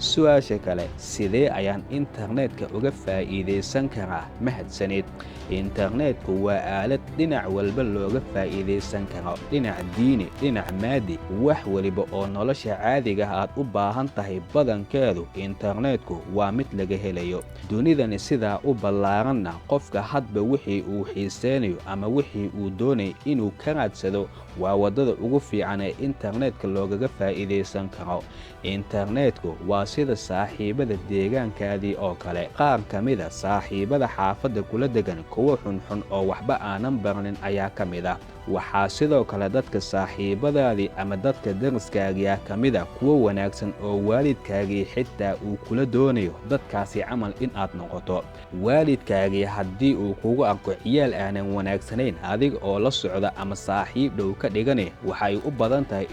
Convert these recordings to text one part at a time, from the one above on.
su'aasha kale, sidee ayaan internetka uga faa'iidaysan karaa? Mahadsanid. Internetku waa aalad dhinac walba looga faa'iidaysan karo, dhinac diini, dhinac maadi, wax waliba oo nolosha caadiga aad u baahan tahay badankeedu internetku waa mid laga helayo. Dunidani sidaa u ballaaranna qofka hadba wixii uu xiiseynayo ama wixii uu doonay inuu ka raadsado waa waddada ugu fiican ee internetka loogaga faa'iidaysan karo. Internetku waa sida saaxiibada deegaankaadii oo kale. Qaar ka mida saaxiibada xaafadda kula degan kuwa xunxun oo waxba aanan baranin ayaa ka mid ah. Waxaa sidoo kale dadka saaxiibadaadii ama dadka deriskaagii ah ka mid ah kuwa wanaagsan oo waalidkaagii xitaa uu kula doonayo dadkaasi camal in aad noqoto. Waalidkaagii haddii uu kugu arko ciyaal aanan wanaagsanayn adiga oo la socda ama saaxiib dhow ka dhigane, waxay u badan tahay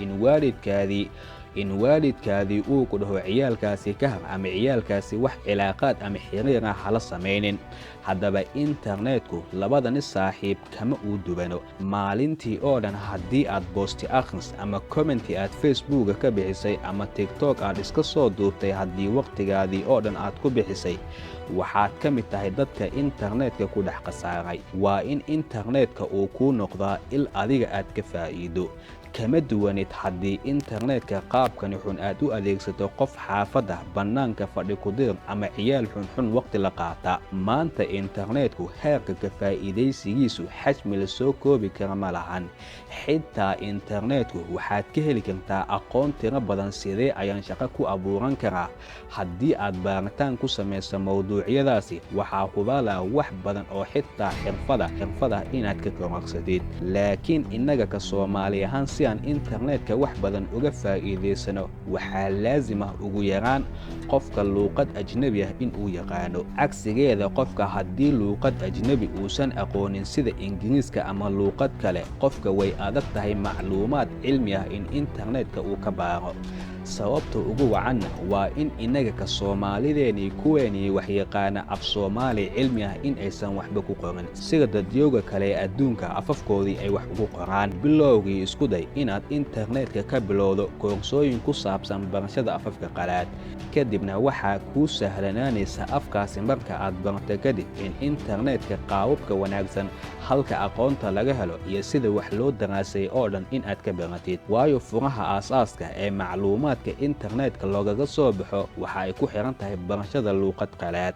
in waalidkaadii uu ku dhaho ciyaalkaasi ka har ama ciyaalkaasi wax cilaaqaad ama xiriir ah hala samaynin. Haddaba internetku labadani saaxiib kama uu duwano. Maalintii oo dhan haddii aad boosti akhris ama commenti aad facebooka ka bixisay ama tiktok aad iska soo duubtay, haddii waqtigaadii oo dhan aad ku bixisay, waxaad ka mid tahay dadka internetka ku dhex khasaaray. Waa in internetka uu kuu noqdaa il adiga aad ka faa'iido. Kama duwanid haddii internetka qaabkani xun aad u adeegsato qof xaafadda bannaanka fadhi ku dir ama ciyaal xunxun waqti la qaata. Maanta internetku heerka ka faa'iidaysigiisu xajmi la soo koobi kara ma lahan. Xitaa internetku waxaad ka heli kartaa aqoon tiro badan. Sidee ayaan shaqo ku abuuran karaa? Haddii aad baaritaan ku samayso mawduucyadaasi, waxaa hubaalaa wax badan oo xitaa xirfada inaad ka koragsatid. Laakiin innaga ka Soomaali ahaan si aan internetka wax badan uga faa'iidaysano, waxaa laazim ah ugu yaraan qofka luuqad ajnabi ah in uu yaqaano. Cagsigeeda, qofka haddii luuqad ajnabi uusan aqoonin sida Ingiriiska ama luuqad kale, qofka way adag tahay macluumaad cilmi ah in internetka uu ka baaro. Sababta ugu wacanna waa in innaga ka Soomaalideenii kuweenii wax yaqaana af Soomaali cilmi ah in aysan waxba ku qorin, sida dadyooga kale ee adduunka afafkoodii ay wax ugu qoraan. Bilowgii isku day inaad internetka ka bilowdo koorsooyin ku saabsan barashada afafka qalaad. Kadibna waxaa kuu sahlanaanaysa afkaasi marka aad barato kadib in internetka qaababka wanaagsan, halka aqoonta laga helo iyo sida wax loo daraasay oo dhan in aad ka baratid. Waayo furaha aasaaska ee macluumaadka internetka loogaga soo baxo waxa ay ku xiran tahay barashada luuqad qalaad.